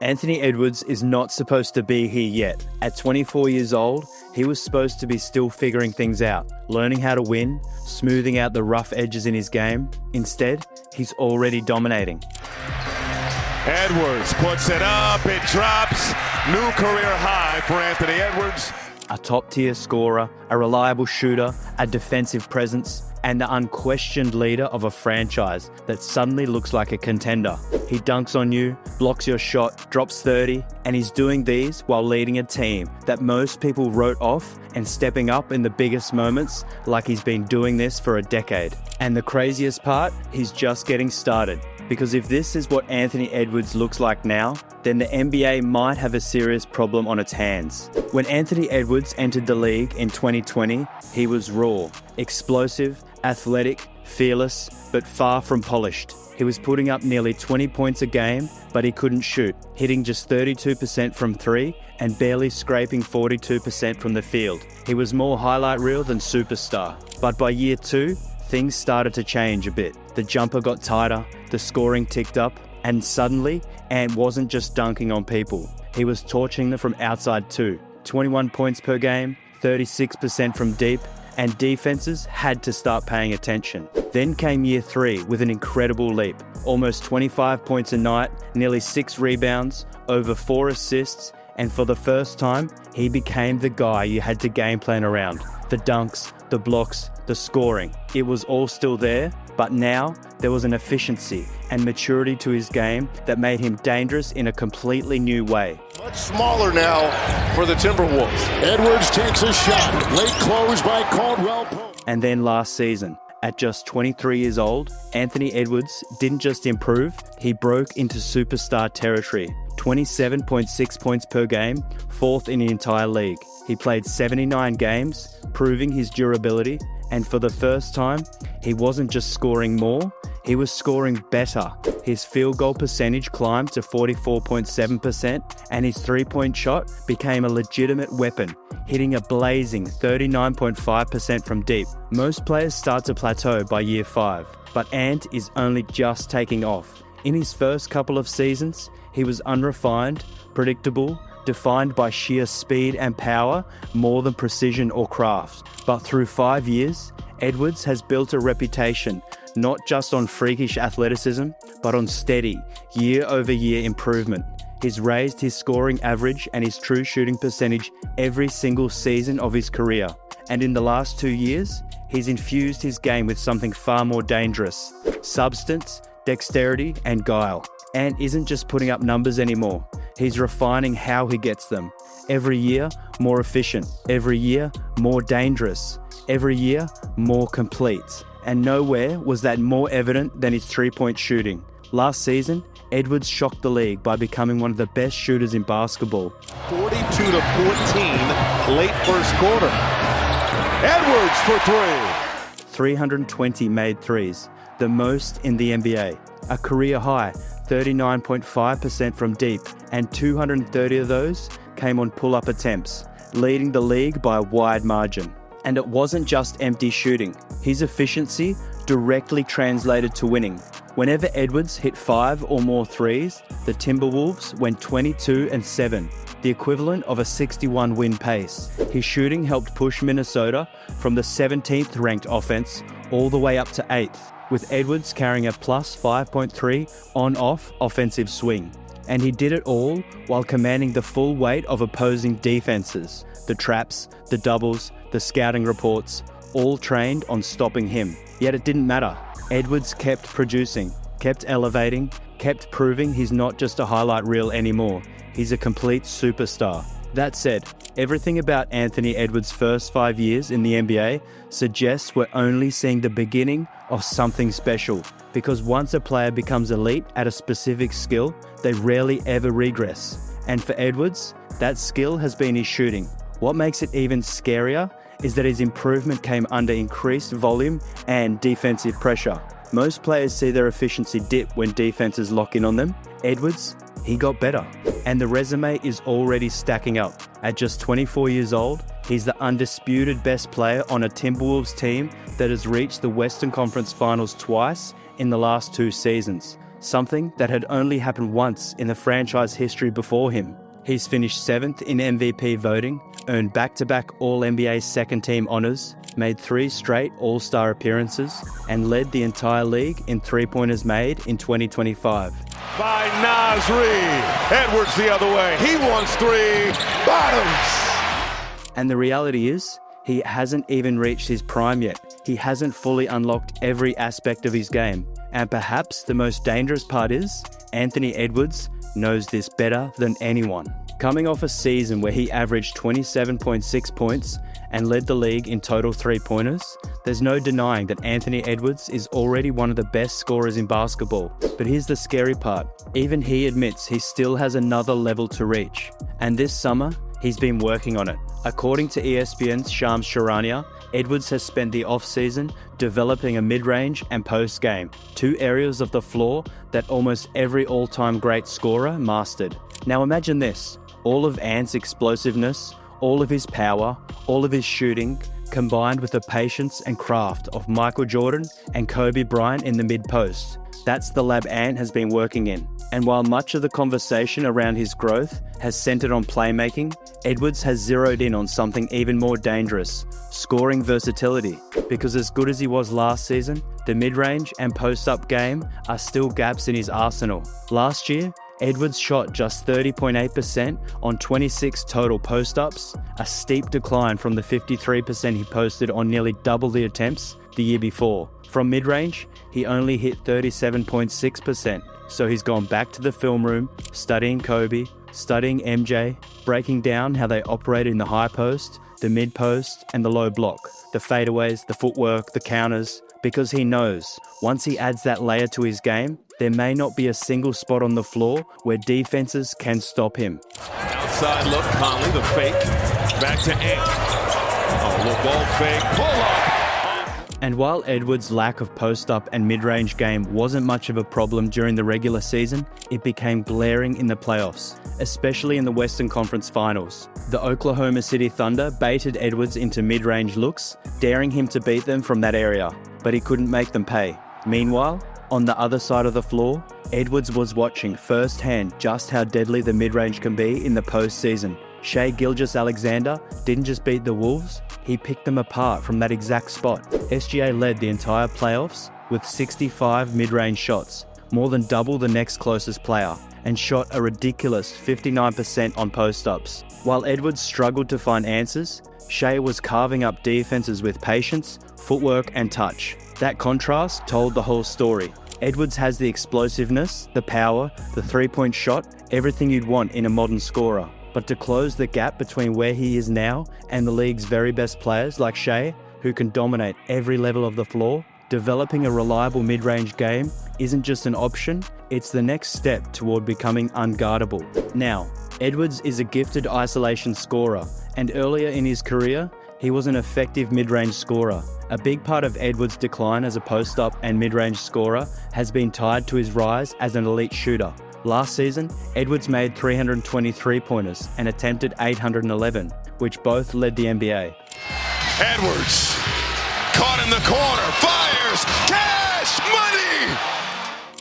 Anthony Edwards is not supposed to be here yet. At 24 years old, he was supposed to be still figuring things out, learning how to win, smoothing out the rough edges in his game. Instead, he's already dominating. Edwards puts it up, it drops. New career high for Anthony Edwards. A top-tier scorer, a reliable shooter, a defensive presence, and the unquestioned leader of a franchise that suddenly looks like a contender. He dunks on you, blocks your shot, drops 30, and he's doing these while leading a team that most people wrote off and stepping up in the biggest moments like he's been doing this for a decade. And the craziest part, he's just getting started. Because if this is what Anthony Edwards looks like now, then the NBA might have a serious problem on its hands. When Anthony Edwards entered the league in 2020, he was raw, explosive, athletic, fearless, but far from polished. He was putting up nearly 20 points a game, but he couldn't shoot, hitting just 32% from three and barely scraping 42% from the field. He was more highlight reel than superstar. But by year 2, things started to change a bit. The jumper got tighter, the scoring ticked up, and suddenly, Ant wasn't just dunking on people. He was torching them from outside too. 21 points per game, 36% from deep, and defenses had to start paying attention. Then came year 3 with an incredible leap. Almost 25 points a night, nearly 6 rebounds, over 4 assists, and for the first time, he became the guy you had to game plan around. The dunks, the blocks, the scoring. It was all still there, but now there was an efficiency and maturity to his game that made him dangerous in a completely new way. Much smaller now for the Timberwolves. Edwards takes a shot. Late close by Caldwell Pope. And then last season, at just 23 years old, Anthony Edwards didn't just improve, he broke into superstar territory. 27.6 points per game, 4th in the entire league. He played 79 games, proving his durability, and for the first time, he wasn't just scoring more, he was scoring better. His field goal percentage climbed to 44.7%, and his three-point shot became a legitimate weapon, hitting a blazing 39.5% from deep. Most players start to plateau by year 5, but Ant is only just taking off. In his first couple of seasons, he was unrefined, predictable, defined by sheer speed and power more than precision or craft. But through 5 years, Edwards has built a reputation not just on freakish athleticism, but on steady, year-over-year improvement. He's raised his scoring average and his true shooting percentage every single season of his career. And in the last 2 years, he's infused his game with something far more dangerous: substance, dexterity, and guile. Ant isn't just putting up numbers anymore. He's refining how he gets them. Every year, more efficient. Every year, more dangerous. Every year, more complete. And nowhere was that more evident than his three-point shooting. Last season, Edwards shocked the league by becoming one of the best shooters in basketball. 42-14, late first quarter. Edwards for 3. 320 made threes, the most in the NBA. A career high, 39.5% from deep, and 230 of those came on pull-up attempts, leading the league by a wide margin. And it wasn't just empty shooting. His efficiency directly translated to winning. Whenever Edwards hit 5 or more threes, the Timberwolves went 22-7, the equivalent of a 61-win pace. His shooting helped push Minnesota from the 17th ranked offense all the way up to 8th, with Edwards carrying a plus 5.3 on-off offensive swing. And he did it all while commanding the full weight of opposing defenses. The traps, the doubles, the scouting reports, all trained on stopping him. Yet it didn't matter. Edwards kept producing, kept elevating, kept proving he's not just a highlight reel anymore. He's a complete superstar. That said, everything about Anthony Edwards' first 5 years in the NBA suggests we're only seeing the beginning of something special. Because once a player becomes elite at a specific skill, they rarely ever regress. And for Edwards, that skill has been his shooting. What makes it even scarier is that his improvement came under increased volume and defensive pressure. Most players see their efficiency dip when defenses lock in on them. Edwards, he got better. And the resume is already stacking up. At just 24 years old, he's the undisputed best player on a Timberwolves team that has reached the Western Conference Finals twice in the last 2 seasons. something that had only happened once in the franchise history before him. He's finished 7th in MVP voting, earned back-to-back All-NBA second-team honors, made 3 straight All-Star appearances, and led the entire league in three-pointers made in 2025. By Naz Reid. Edwards the other way. He wants 3. Bottoms. And the reality is, he hasn't even reached his prime yet. He hasn't fully unlocked every aspect of his game. And perhaps the most dangerous part is, Anthony Edwards knows this better than anyone. Coming off a season where he averaged 27.6 points and led the league in total three-pointers, there's no denying that Anthony Edwards is already one of the best scorers in basketball. But here's the scary part. Even he admits he still has another level to reach. And this summer, he's been working on it. According to ESPN's Shams Charania, Edwards has spent the off-season developing a mid-range and post-game, 2 areas of the floor that almost every all-time great scorer mastered. Now imagine this, all of Ant's explosiveness, all of his power, all of his shooting, combined with the patience and craft of Michael Jordan and Kobe Bryant in the mid-post. That's the lab Ant has been working in. And while much of the conversation around his growth has centered on playmaking, Edwards has zeroed in on something even more dangerous, scoring versatility. Because as good as he was last season, the mid-range and post-up game are still gaps in his arsenal. Last year, Edwards shot just 30.8% on 26 total post-ups, a steep decline from the 53% he posted on nearly double the attempts the year before. From mid-range, he only hit 37.6%, so he's gone back to the film room, studying Kobe, studying MJ, breaking down how they operate in the high post, the mid post, and the low block, the fadeaways, the footwork, the counters, because he knows once he adds that layer to his game, there may not be a single spot on the floor where defenses can stop him. Outside look, Conley, the fake, back to Ant. Oh, little ball fake, pull up. And while Edwards' lack of post-up and mid-range game wasn't much of a problem during the regular season, it became glaring in the playoffs, especially in the Western Conference Finals. The Oklahoma City Thunder baited Edwards into mid-range looks, daring him to beat them from that area, but he couldn't make them pay. Meanwhile, on the other side of the floor, Edwards was watching firsthand just how deadly the mid-range can be in the postseason. Shai Gilgeous-Alexander didn't just beat the Wolves, he picked them apart from that exact spot. SGA led the entire playoffs with 65 mid-range shots, more than double the next closest player, and shot a ridiculous 59% on post-ups. While Edwards struggled to find answers, Shai was carving up defenses with patience, footwork, and touch. That contrast told the whole story. Edwards has the explosiveness, the power, the three-point shot, everything you'd want in a modern scorer. But to close the gap between where he is now and the league's very best players like Shai, who can dominate every level of the floor, developing a reliable mid-range game isn't just an option, it's the next step toward becoming unguardable. Now, Edwards is a gifted isolation scorer, and earlier in his career, he was an effective mid-range scorer. A big part of Edwards' decline as a post-up and mid-range scorer has been tied to his rise as an elite shooter. Last season, Edwards made 323 pointers and attempted 811, which both led the NBA. Edwards, caught in the corner, fires, cash, money!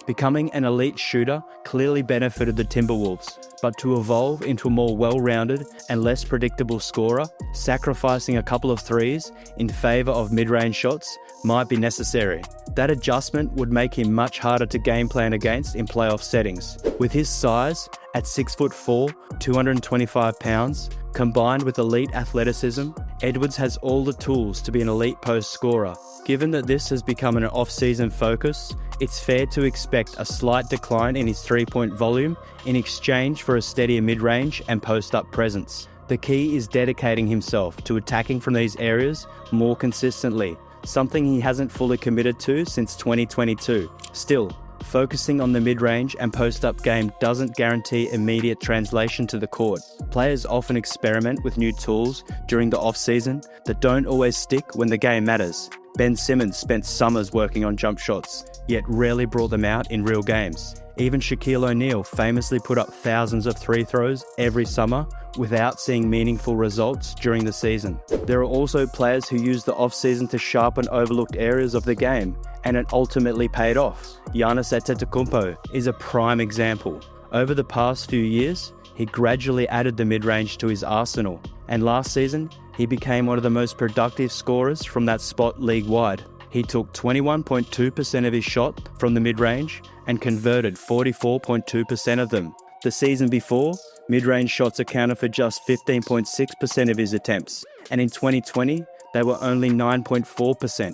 Becoming an elite shooter clearly benefited the Timberwolves, but to evolve into a more well-rounded and less predictable scorer, sacrificing a couple of threes in favour of mid-range shots might be necessary. That adjustment would make him much harder to game plan against in playoff settings. With his size, at 6'4", 225 pounds, combined with elite athleticism, Edwards has all the tools to be an elite post scorer. Given that this has become an off-season focus, it's fair to expect a slight decline in his three-point volume in exchange for a steadier mid-range and post-up presence. The key is dedicating himself to attacking from these areas more consistently, something he hasn't fully committed to since 2022. Still, focusing on the mid-range and post-up game doesn't guarantee immediate translation to the court. Players often experiment with new tools during the off-season that don't always stick when the game matters. Ben Simmons spent summers working on jump shots, yet rarely brought them out in real games. Even Shaquille O'Neal famously put up thousands of free throws every summer without seeing meaningful results during the season. There are also players who use the off-season to sharpen overlooked areas of the game, and it ultimately paid off. Giannis Antetokounmpo is a prime example. Over the past few years, he gradually added the mid-range to his arsenal, and last season, he became one of the most productive scorers from that spot league-wide. He took 21.2% of his shot from the mid-range and converted 44.2% of them. The season before, mid-range shots accounted for just 15.6% of his attempts, and in 2020, they were only 9.4%.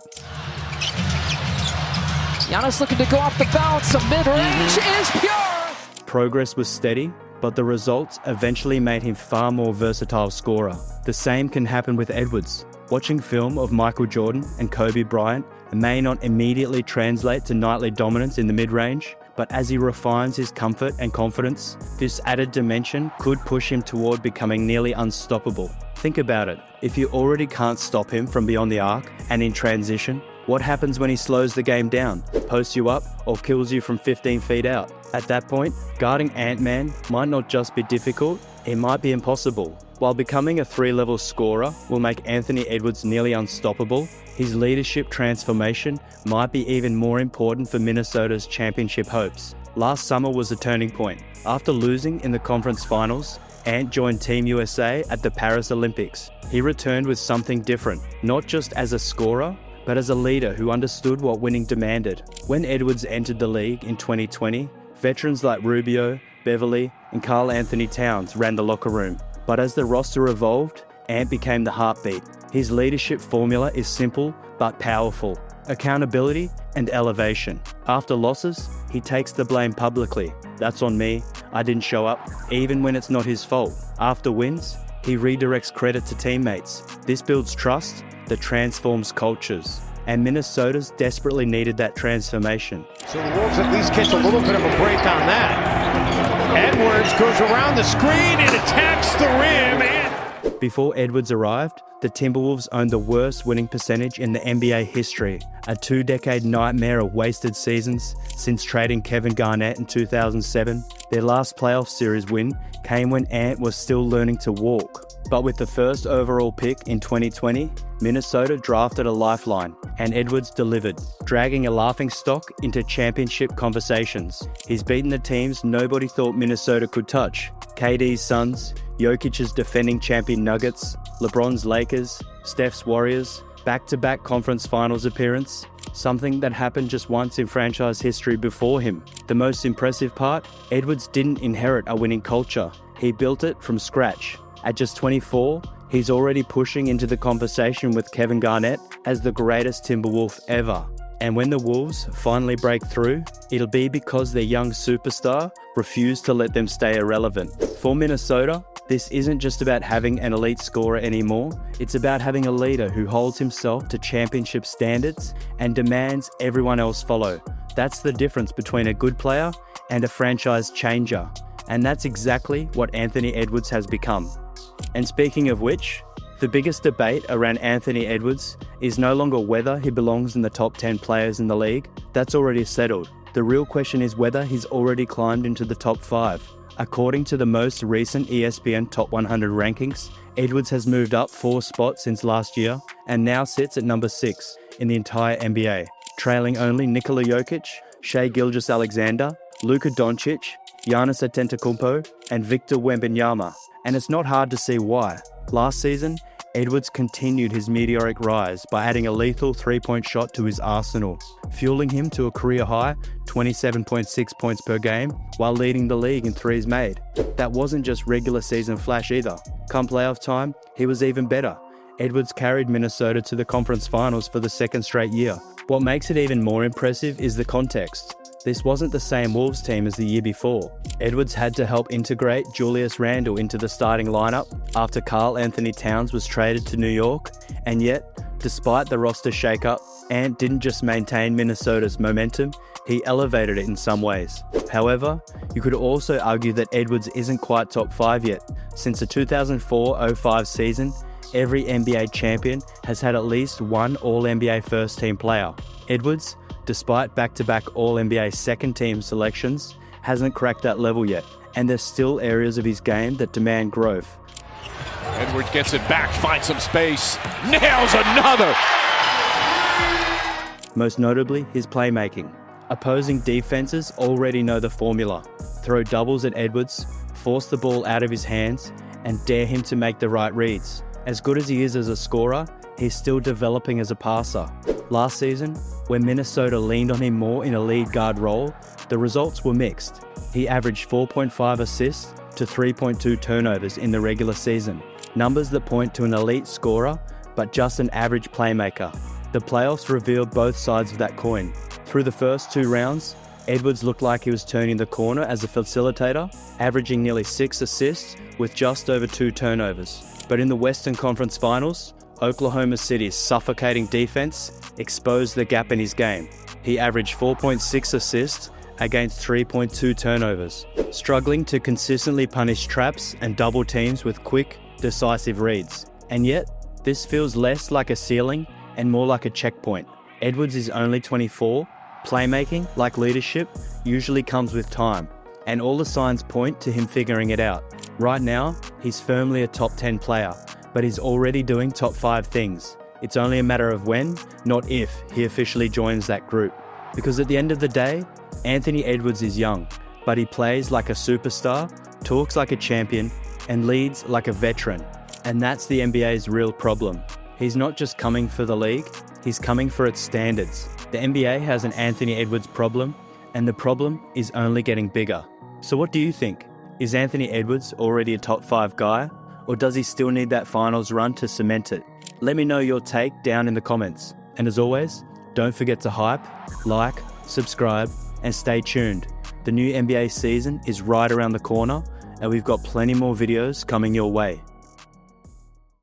Giannis looking to go off the bounce, so mid-range is pure! Progress was steady, but the results eventually made him far more versatile scorer. The same can happen with Edwards. Watching film of Michael Jordan and Kobe Bryant may not immediately translate to nightly dominance in the mid-range, but as he refines his comfort and confidence, this added dimension could push him toward becoming nearly unstoppable. Think about it. If you already can't stop him from beyond the arc and in transition, what happens when he slows the game down, posts you up, or kills you from 15 feet out? At that point, guarding Ant-Man might not just be difficult, it might be impossible. While becoming a 3-level scorer will make Anthony Edwards nearly unstoppable, his leadership transformation might be even more important for Minnesota's championship hopes. Last summer was a turning point. After losing in the conference finals, Ant joined Team USA at the Paris Olympics. He returned with something different, not just as a scorer, but as a leader who understood what winning demanded. When Edwards entered the league in 2020, veterans like Rubio, Beverly, and Karl Anthony Towns ran the locker room. But as the roster evolved, Ant became the heartbeat. His leadership formula is simple but powerful: accountability and elevation. After losses, he takes the blame publicly. "That's on me, I didn't show up," even when it's not his fault. After wins, he redirects credit to teammates. This builds trust that transforms cultures. And Minnesota's desperately needed that transformation. So the Wolves at least get a little bit of a break on that. Edwards goes around the screen and attacks the rim. Before Edwards arrived, the Timberwolves owned the worst winning percentage in the NBA history, a 2-decade nightmare of wasted seasons since trading Kevin Garnett in 2007. Their last playoff series win came when Ant was still learning to walk. But with the first overall pick in 2020, Minnesota drafted a lifeline, and Edwards delivered, dragging a laughingstock into championship conversations. He's beaten the teams nobody thought Minnesota could touch: KD's Suns, Jokic's defending champion Nuggets, LeBron's Lakers, Steph's Warriors, back-to-back conference finals appearance, something that happened just once in franchise history before him. The most impressive part, Edwards didn't inherit a winning culture. He built it from scratch. At just 24, he's already pushing into the conversation with Kevin Garnett as the greatest Timberwolf ever. And when the Wolves finally break through, it'll be because their young superstar refused to let them stay irrelevant. For Minnesota, this isn't just about having an elite scorer anymore. It's about having a leader who holds himself to championship standards and demands everyone else follow. That's the difference between a good player and a franchise changer. And that's exactly what Anthony Edwards has become. And speaking of which, the biggest debate around Anthony Edwards is no longer whether he belongs in the top 10 players in the league. That's already settled. The real question is whether he's already climbed into the top 5. According to the most recent ESPN Top 100 rankings, Edwards has moved up 4 spots since last year and now sits at number 6 in the entire NBA, trailing only Nikola Jokic, Shai Gilgeous-Alexander, Luka Doncic, Giannis Antetokounmpo, and Victor Wembanyama. And it's not hard to see why. Last season, Edwards continued his meteoric rise by adding a lethal 3-point shot to his arsenal, fueling him to a career-high 27.6 points per game while leading the league in threes made. That wasn't just regular season flash either. Come playoff time, he was even better. Edwards carried Minnesota to the conference finals for the 2nd straight year. What makes it even more impressive is the context. This wasn't the same Wolves team as the year before. Edwards had to help integrate Julius Randle into the starting lineup after Karl Anthony Towns was traded to New York, and yet, despite the roster shakeup, Ant didn't just maintain Minnesota's momentum, he elevated it in some ways. However, you could also argue that Edwards isn't quite top 5 yet. Since the 2004-05 season, every NBA champion has had at least one All-NBA first-team player. Edwards, despite back-to-back All-NBA second-team selections, hasn't cracked that level yet, and there's still areas of his game that demand growth. Edwards gets it back, finds some space, nails another! Most notably, his playmaking. Opposing defenses already know the formula. Throw doubles at Edwards, force the ball out of his hands, and dare him to make the right reads. As good as he is as a scorer, he's still developing as a passer. Last season, when Minnesota leaned on him more in a lead guard role, the results were mixed. He averaged 4.5 assists to 3.2 turnovers in the regular season. Numbers that point to an elite scorer, but just an average playmaker. The playoffs revealed both sides of that coin. Through the first 2 rounds, Edwards looked like he was turning the corner as a facilitator, averaging nearly 6 assists with just over 2 turnovers. But in the Western Conference Finals, Oklahoma City's suffocating defense exposed the gap in his game. He averaged 4.6 assists against 3.2 turnovers, struggling to consistently punish traps and double teams with quick, decisive reads. And yet, this feels less like a ceiling and more like a checkpoint. Edwards is only 24. Playmaking, like leadership, usually comes with time, and all the signs point to him figuring it out. Right now, he's firmly a top 10 player, but he's already doing top 5 things. It's only a matter of when, not if, he officially joins that group. Because at the end of the day, Anthony Edwards is young, but he plays like a superstar, talks like a champion, and leads like a veteran. And that's the NBA's real problem. He's not just coming for the league, he's coming for its standards. The NBA has an Anthony Edwards problem, and the problem is only getting bigger. So what do you think? Is Anthony Edwards already a top 5 guy, or does he still need that finals run to cement it? Let me know your take down in the comments. And as always, don't forget to hype, like, subscribe, and stay tuned. The new NBA season is right around the corner, and we've got plenty more videos coming your way.